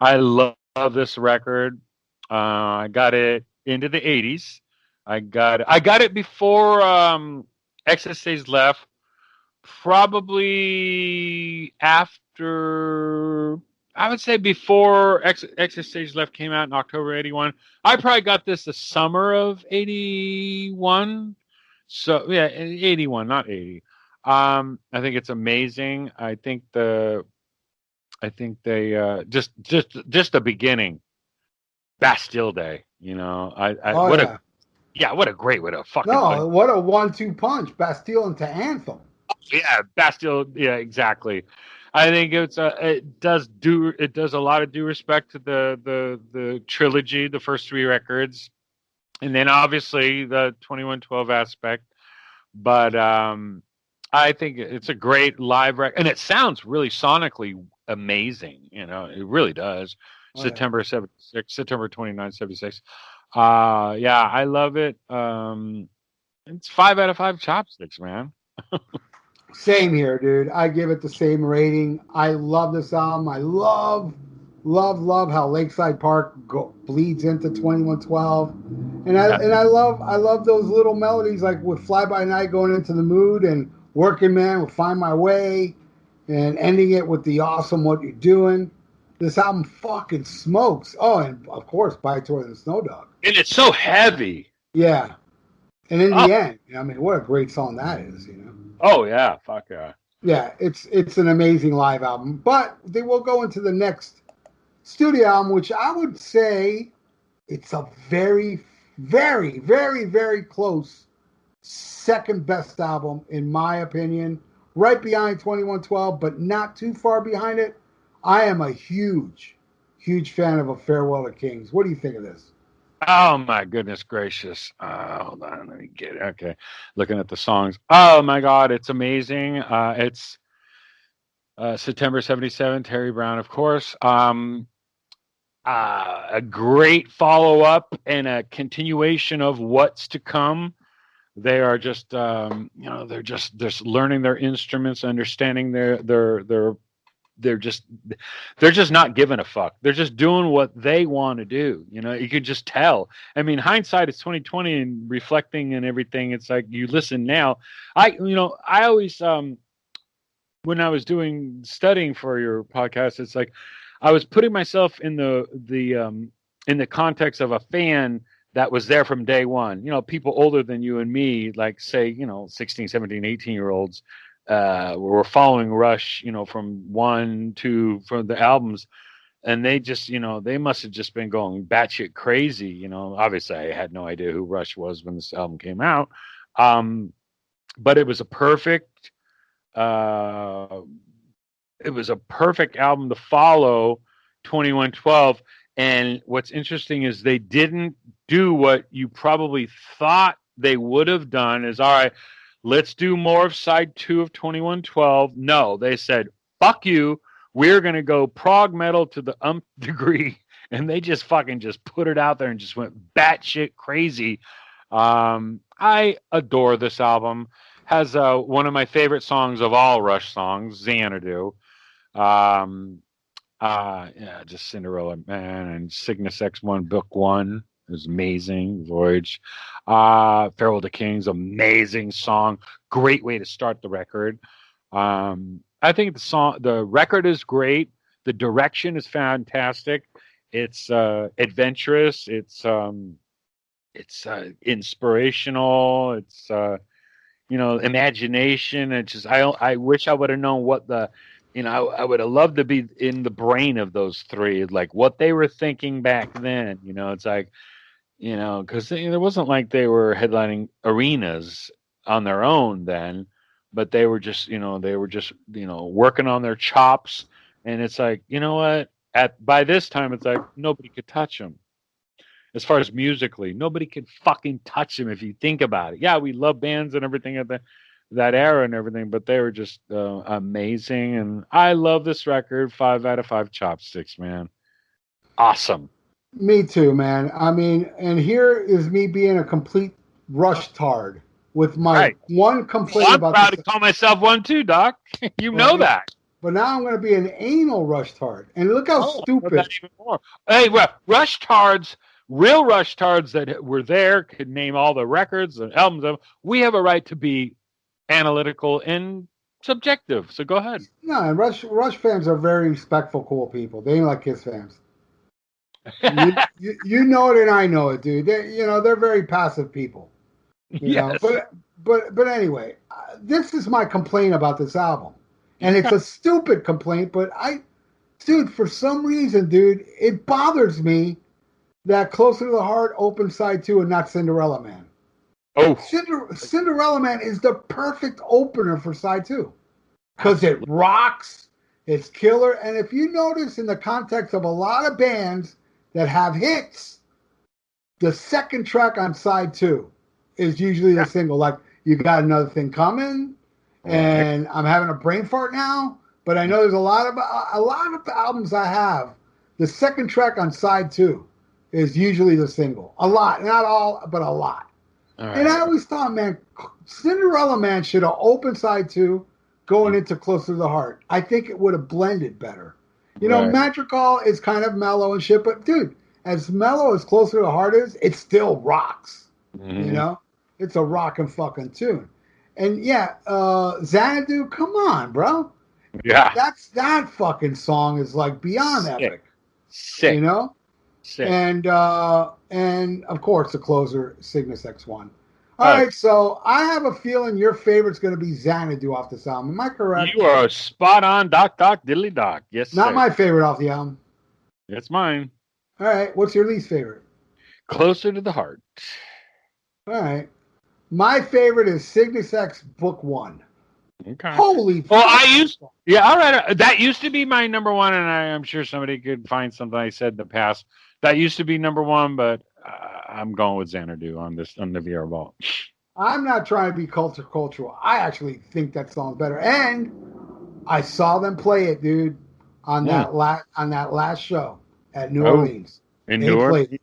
I love this record. I got it into the '80s. I got it before Exit Stage left. Probably after, I would say before Exit Stage Left came out in October '81. I probably got this the summer of '81. So yeah, '81, not '80. I think it's amazing. I think they just the beginning, Bastille Day. I Oh what a yeah. yeah, what a great way to fucking No, what a 1-2 punch. Bastille into Anthem. yeah, Bastille. Yeah, exactly. I think it does a lot of due respect to the trilogy, the first three records, and then obviously the 2112 aspect. But I think it's a great live record, and it sounds really sonically amazing. It really does. Oh yeah. September 29, 76. Yeah, I love it. It's 5 out of 5 chopsticks, man. Same here, dude. I give it the same rating. I love this album. I love how Lakeside Park bleeds into 2112, and Yeah. I love those little melodies like with Fly By Night going into the mood and Working Man with Find My Way, and ending it with the awesome What You're Doing. This album fucking smokes. Oh, and of course, By Tour and Snow Dog. And it's so heavy. Yeah, and in Oh, the end, I mean, what a great song that is, you know. oh yeah, fuck yeah. Yeah, it's an amazing live album. But they will go into the next studio album, which I would say it's a very, very close second best album in my opinion, right behind 2112, but not too far behind it. I am a huge, huge fan of A Farewell to Kings. What do you think of this? Oh my goodness gracious! Hold on, let me get it. Okay. Looking at the songs. Oh my God, it's amazing. It's September '77. Terry Brown, of course. A great follow up and a continuation of what's to come. They are just, they're just learning their instruments, understanding they're just they're just not giving a fuck. They're just doing what they want to do. You could just tell. I mean, hindsight is 2020, and reflecting and everything. It's like you listen now. I always when I was doing studying for your podcast, it's like I was putting myself in the context of a fan that was there from day one. People older than you and me, like say, 16, 17, 18-year-olds, were following Rush, from the albums, and they just, they must have just been going batshit crazy. Obviously I had no idea who Rush was when this album came out. But uh, it was a perfect album to follow 2112. And what's interesting is they didn't do what you probably thought they would have done is, all right, let's do more of side 2 of 2112. No, they said, fuck you. We're going to go prog metal to the degree. And they just fucking just put it out there and just went batshit crazy. I adore this album. Has one of my favorite songs of all Rush songs, Xanadu. Yeah, just Cinderella Man and Cygnus X1 Book 1 is amazing. Voyage. Farewell to Kings, amazing song. Great way to start the record. I think the record is great. The direction is fantastic. It's adventurous. It's inspirational. It's imagination. It's just I wish I would have known what I would have loved to be in the brain of those three, like what they were thinking back then. It's like, because it wasn't like they were headlining arenas on their own then, but they were just, working on their chops. And it's like, you know what? By this time, it's like nobody could touch them. As far as musically, nobody could fucking touch them if you think about it. Yeah, we love bands and everything at that era and everything, but they were just amazing. And I love this record. 5 out of 5 chopsticks, man. Awesome. Me too, man. I mean, and here is me being a complete Rush tard with my one complaint I'm about proud to call myself one too, Doc. You know that. But now I'm going to be an anal Rush tard. And look how stupid. That even more. Hey, Rush tards, real Rush tards that were there, could name all the records and albums. We have a right to be analytical and subjective. So go ahead. No, and Rush fans are very respectful, cool people. They ain't like Kiss fans. you know it, and I know it, dude. They're very passive people. Yes. But anyway, this is my complaint about this album, and it's a stupid complaint. But dude, for some reason, dude, it bothers me that Closer to the Heart opened side 2 and not Cinderella Man. Oh, Cinderella Man is the perfect opener for side 2 because it rocks, it's killer, and if you notice in the context of a lot of bands that have hits, the second track on side 2 is usually the single. Like, You Got Another Thing Coming, and I'm having a brain fart now. But I know there's a lot of albums I have. The second track on side 2 is usually the single. A lot, not all, but a lot. And I always thought, man, Cinderella Man should have opened side 2 going into Closer to the Heart. I think it would have blended better. Madrigal is kind of mellow and shit, but dude, as mellow as Closer to the Heart is, it still rocks. Mm-hmm. It's a rockin' fucking tune. And yeah, Xanadu, come on, bro. Yeah. That fucking song is like beyond epic. Sick. Sick. And of course the closer, Cygnus X1. All right, so I have a feeling your favorite's going to be Xanadu off this album. Am I correct? You are spot on, Doc, diddly doc. Yes, Not sir. my favorite off the album. It's mine. All right, what's your least favorite? Closer to the Heart. All right. My favorite is Cygnus X Book 1. Okay. Holy Well, fuck. yeah, all right. That used to be my number one, and I'm sure somebody could find something I said in the past. That used to be number one, but I'm going with Xanadu on the VR Vault. I'm not trying to be cultural. I actually think that song's better. And I saw them play it, dude, Mm. on that last show at New Oh, Orleans. in They New played Orleans. it.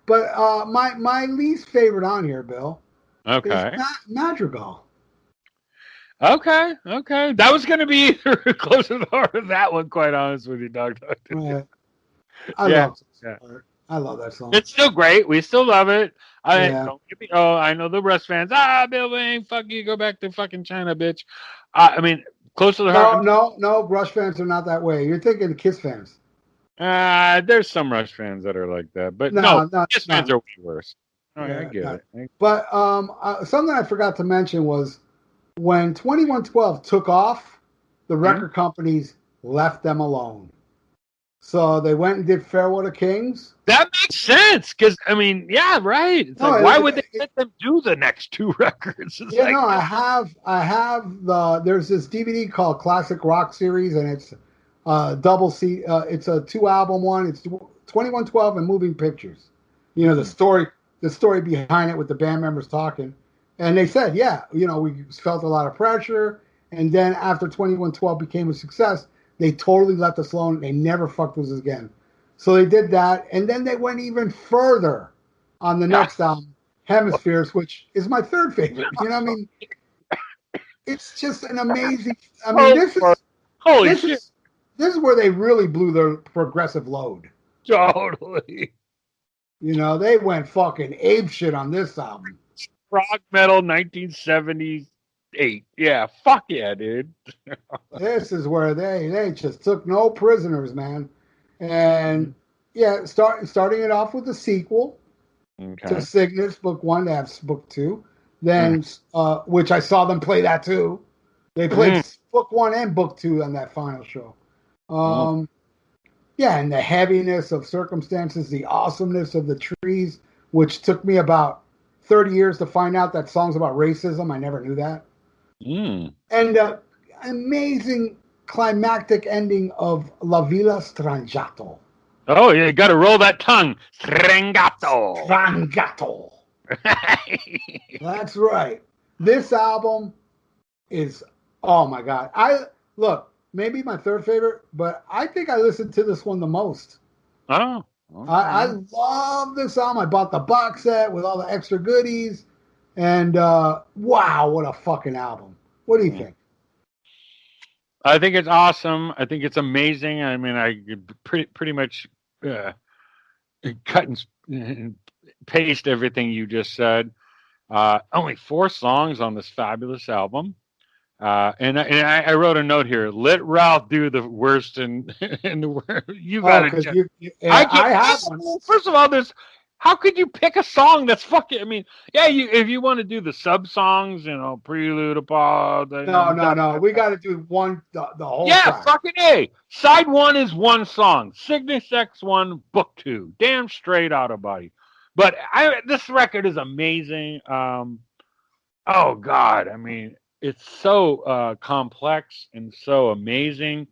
But my least favorite on here, Bill, is Okay. Madrigal. Okay. Okay. That was going to be either close to the heart of that one, quite honest with you, Doug. Uh, I Yeah. love Yeah. I love that song. It's still great. We still love it. I Yeah. don't get me. Oh, I know the Rush fans. Bill Wang, fuck you. Go back to fucking China, bitch. I mean, close to the heart. No. Rush fans are not that way. You're thinking Kiss fans. There's some Rush fans that are like that, but no, No, Kiss fans no. are way worse. Oh, yeah, I Yeah, get no. it. But something I forgot to mention was when 2112 took off, the Hmm? record companies left them alone. So they went and did Farewell to Kings. That makes sense because I mean, yeah, right. It's No, like, why would they let them do the next two records? It's yeah, like, no, no. I have there's this DVD called Classic Rock Series, and it's double C. It's a 2 album one. It's 2112 and Moving Pictures. You know Hmm. the story behind it with the band members talking, and they said, yeah, we felt a lot of pressure, and then after 2112 became a success, they totally left us alone. They never fucked with us again. So they did that, and then they went even further on the Yeah. next album, Hemispheres, which is my third favorite. You know, what I mean, it's just an amazing. I mean, Oh, holy this shit! is this is where they really blew their progressive load. Totally. They went fucking ape shit on this album. Rock metal 1978. Yeah, fuck yeah, dude. This is where they just took no prisoners, man. And yeah, starting it off with the sequel to Okay. Cygnus Book One. They have Book Two, Mm. then which I saw them play that too. They played Mm. Book One and Book Two on that final show. Mm. Um, yeah, and the heaviness of circumstances, the awesomeness of the trees, which took me about 30 years to find out that song's about racism. I never knew that. Mm. And amazing climactic ending of La Villa Strangiato. Oh, you got to roll that tongue. Stringato. Strangato. That's right. This album is, oh my God. Maybe my third favorite, but I think I listened to this one the most. Oh, I okay. love this album. I bought the box set with all the extra goodies. And wow, what a fucking album. What do you think? I think it's awesome. I think it's amazing. I mean, I could pretty much uh, cut and paste everything you just said. Only 4 songs on this fabulous album. I wrote a note here. Let Ralph do the worst in the worst. You got Oh, to because just. yeah, I can't. I have one. First of all, there's. How could you pick a song that's fucking? I mean, yeah, if you want to do the sub songs, Prelude, Apollo, No. We got to do the whole yeah, track. fucking A. Side 1 is 1 song. Cygnus X1, Book 2. Damn straight out of body. But this record is amazing. Oh God, I mean, it's so complex and so amazing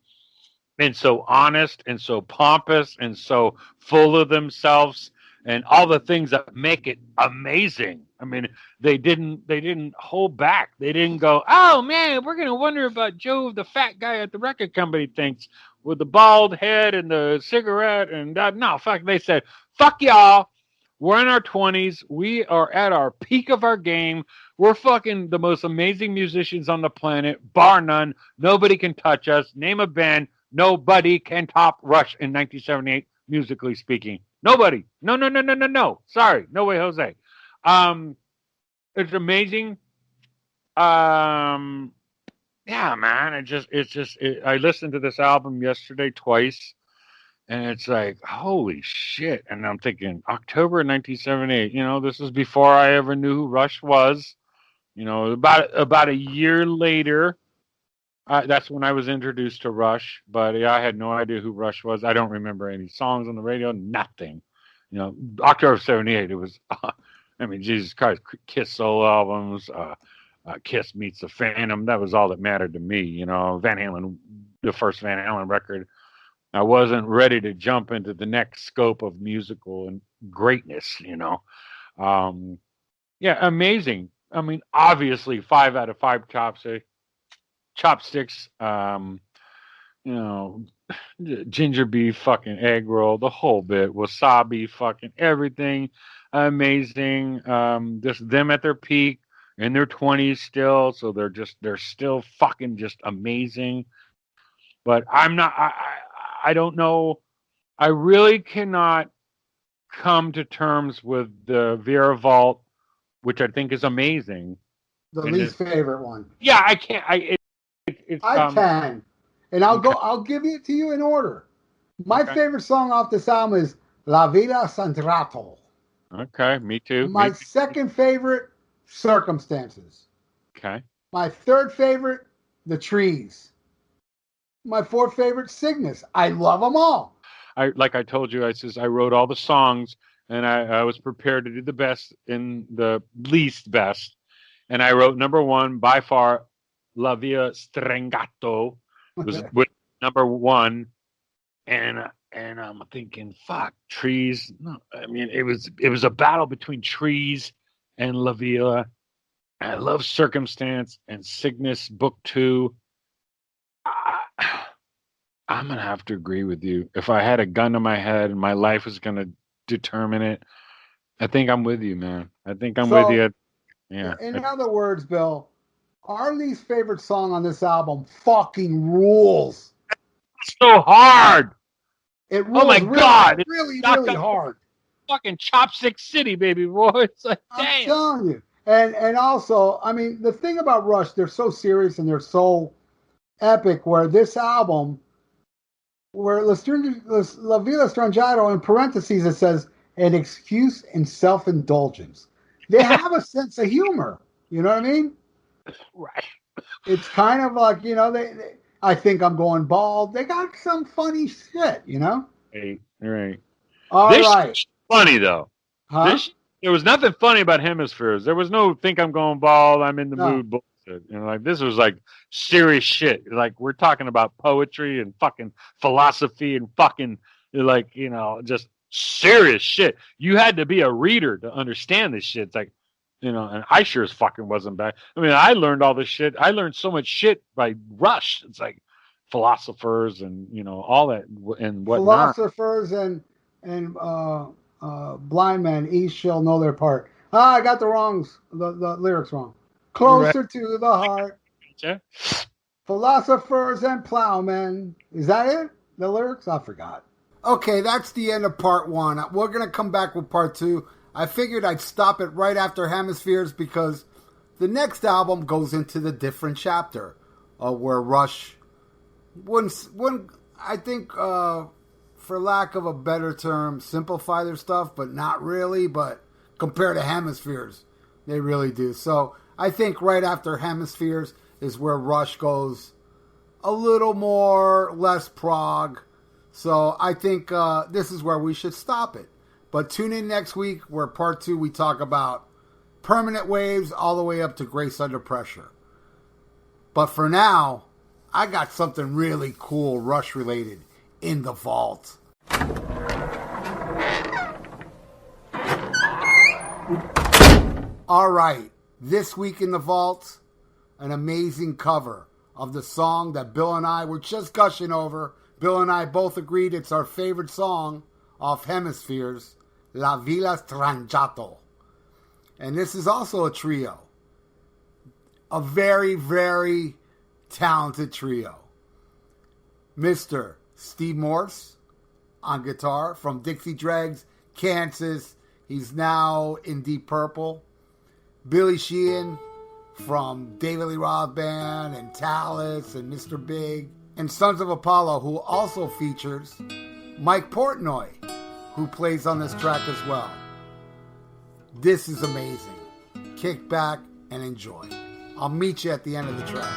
and so honest and so pompous and so full of themselves and all the things that make it amazing. I mean, they didn't hold back. They didn't go, "Oh man, we're going to wonder about Joe, the fat guy at the record company thinks with the bald head and the cigarette and that." No, fuck, they said, "Fuck y'all. We're in our 20s. We are at our peak of our game. We're fucking the most amazing musicians on the planet, bar none. Nobody can touch us. Name a band. Nobody can top Rush in 1978, musically speaking. Nobody. No, no, no, no, no, no. Sorry. No way, Jose. Um, it's amazing. Um, yeah, man. I listened to this album yesterday twice, and it's like, holy shit. And I'm thinking, October 1978, this is before I ever knew who Rush was. About a year later, that's when I was introduced to Rush, but yeah, I had no idea who Rush was. I don't remember any songs on the radio, nothing. October '78. It was, I mean, Jesus Christ, Kiss solo albums, Kiss meets the Phantom. That was all that mattered to me. Van Halen, the first Van Halen record. I wasn't ready to jump into the next scope of musical and greatness. Um, yeah, amazing. I mean, obviously, 5 out of 5 chopsticks. You know, ginger beef, fucking egg roll, the whole bit, wasabi, fucking everything, amazing. Just them at their peak in their 20s still, so they're still fucking just amazing. But I'm not. I don't know. I really cannot come to terms with the Vera Vault, which I think is amazing. The And least favorite one. yeah, I can't. It's I can, and okay. I'll give it to you in order. My Okay. favorite song off this album is La Vida Sandrato. Okay. Me too. My Me too. second favorite, Circumstances. Okay. My third favorite, The Trees. My fourth favorite, Cygnus. I love them all. I told you, I wrote all the songs, and I was prepared to do the best in the least best, and I wrote number one by far, La Via Strengato was with number one, and I'm thinking, fuck, Trees. No, I mean, it was a battle between Trees and La Via. I love Circumstance and Cygnus Book 2. I'm gonna have to agree with you. If I had a gun to my head and my life was gonna determine it, I think I'm with you, man. I think I'm with So, you. Yeah. in other words, Bill, our least favorite song on this album fucking rules. It's so hard. It Oh my rules God. It's really, knocked really out hard. fucking Chopstick City, baby boy. It's like, I'm damn. telling you. And also, I mean, the thing about Rush, they're so serious and they're so epic. Where this album, where La Villa Strangiato, in parentheses, it says an excuse and self-indulgence. They have a sense of humor. You know what I mean? Right. It's kind of like, I think I'm going bald. They got some funny shit, Right. All This right. shit's funny though. Huh? There was nothing funny about Hemispheres. There was no think I'm going bald, I'm in the No. mood bullshit. Like this was like serious shit. Like we're talking about poetry and fucking philosophy and fucking like, just serious shit. You had to be a reader to understand this shit. It's like, and I sure as fucking wasn't back. I mean, I learned all this shit. I learned so much shit by Rush. It's like philosophers and, all that and whatnot. Philosophers and blind men each shall know their part. I got the lyrics wrong. Right. Closer to the heart. Yeah. Philosophers and plowmen. Is that it? The lyrics? I forgot. Okay, that's the end of part one. We're going to come back with part two. I figured I'd stop it right after Hemispheres because the next album goes into the different chapter where Rush wouldn't I think, for lack of a better term, simplify their stuff, but not really. But compared to Hemispheres, they really do. So I think right after Hemispheres is where Rush goes a little more, less prog. So I think this is where we should stop it. But tune in next week where part two we talk about Permanent Waves all the way up to Grace Under Pressure. But for now, I got something really cool Rush related in the vault. All right, this week in the vault, an amazing cover of the song that Bill and I were just gushing over. Bill and I both agreed it's our favorite song off Hemispheres, La Villa Strangiato. And this is also a trio. A very, very talented trio. Mr. Steve Morse on guitar from Dixie Dregs, Kansas. He's now in Deep Purple. Billy Sheehan from David Lee Roth Band and Talus and Mr. Big. And Sons of Apollo, who also features Mike Portnoy, who plays on this track as well. This is amazing. Kick back and enjoy. I'll meet you at the end of the track.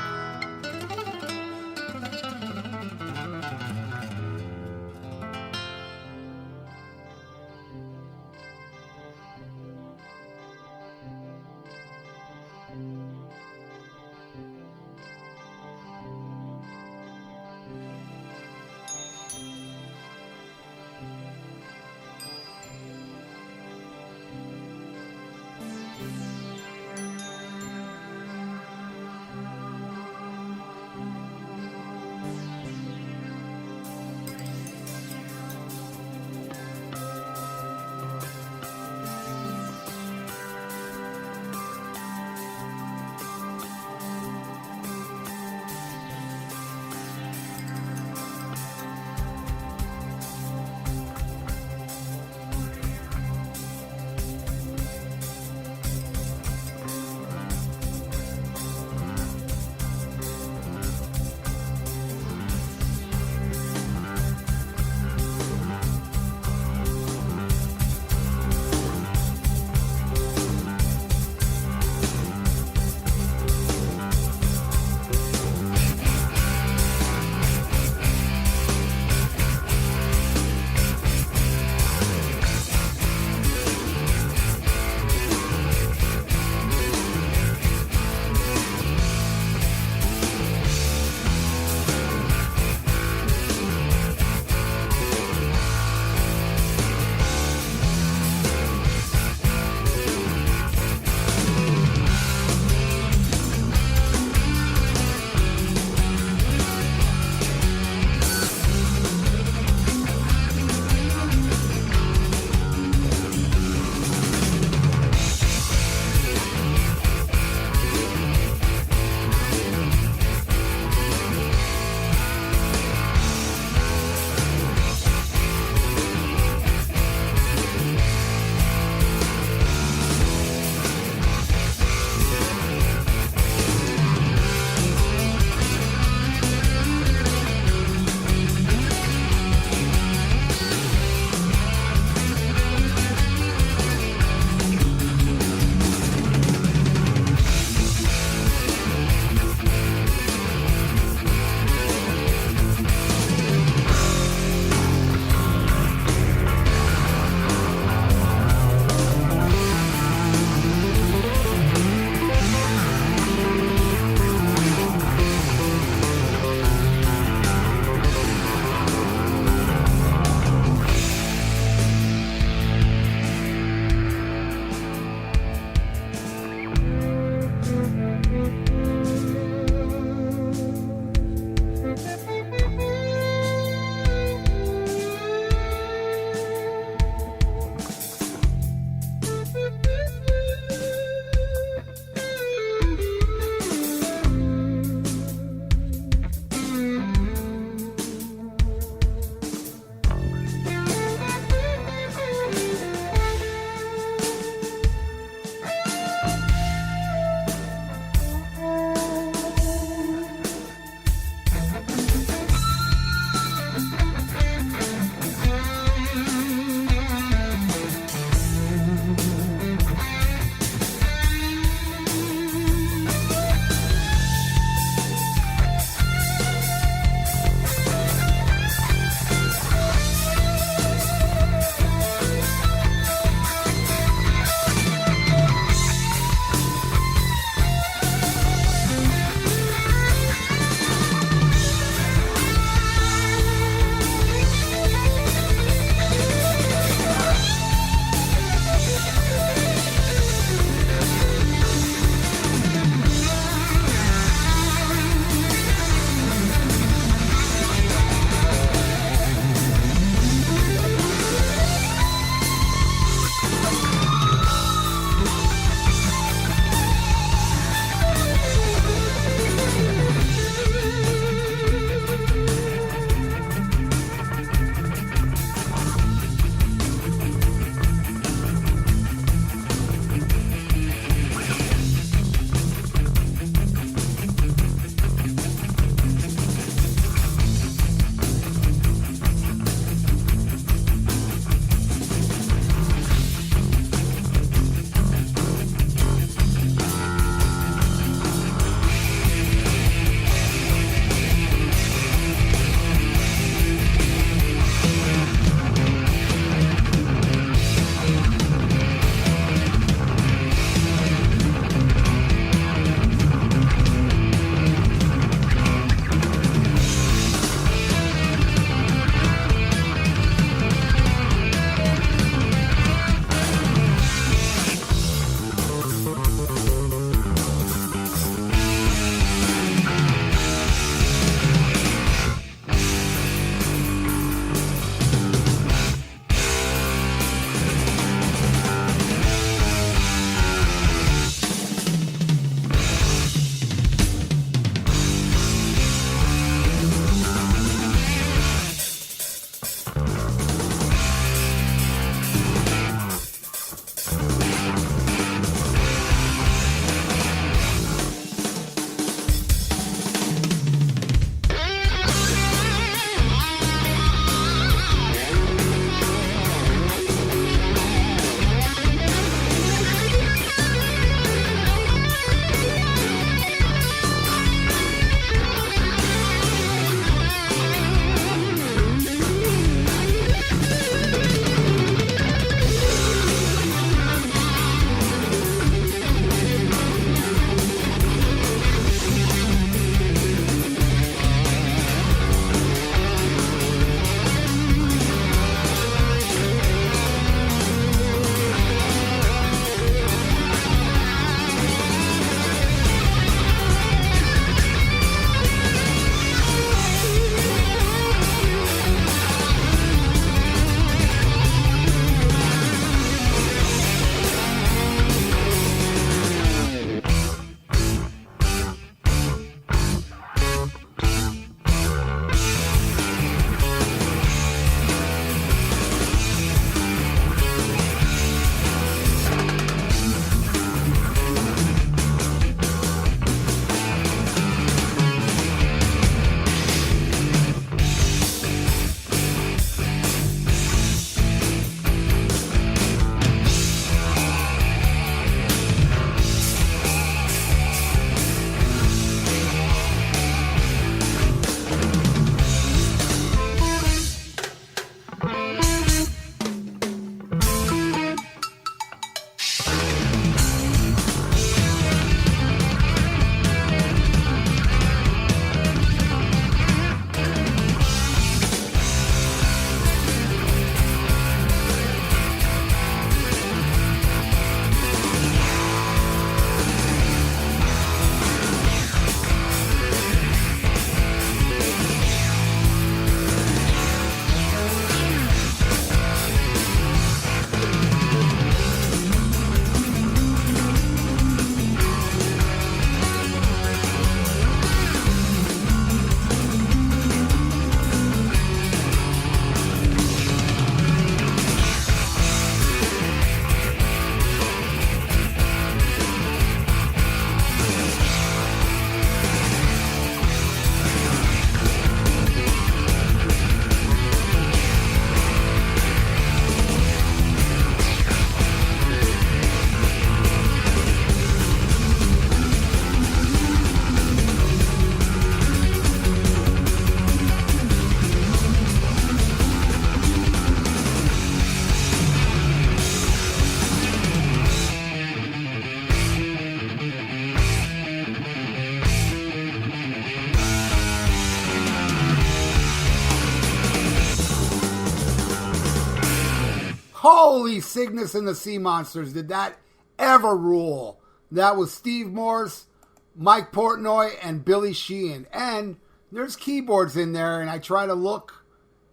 Holy Cygnus and the Sea Monsters, did that ever rule? That was Steve Morse, Mike Portnoy, and Billy Sheehan. And there's keyboards in there, and I try to look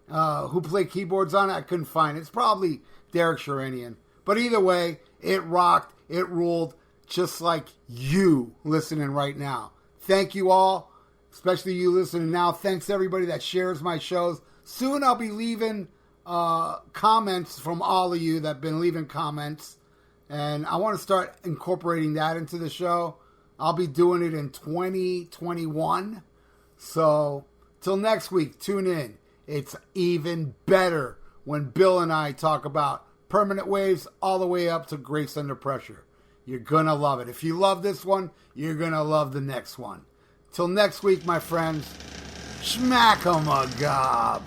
who played keyboards on it. I couldn't find it. It's probably Derek Sherinian. But either way, it rocked, it ruled, just like you listening right now. Thank you all, especially you listening now. Thanks everybody that shares my shows. Soon I'll be leaving comments from all of you that have been leaving comments. And I want to start incorporating that into the show. I'll be doing it in 2021. So, till next week, tune in. It's even better when Bill and I talk about permanent waves all the way up to Grace Under Pressure. You're going to love it. If you love this one, you're going to love the next one. Till next week, my friends, schmack 'em a gob.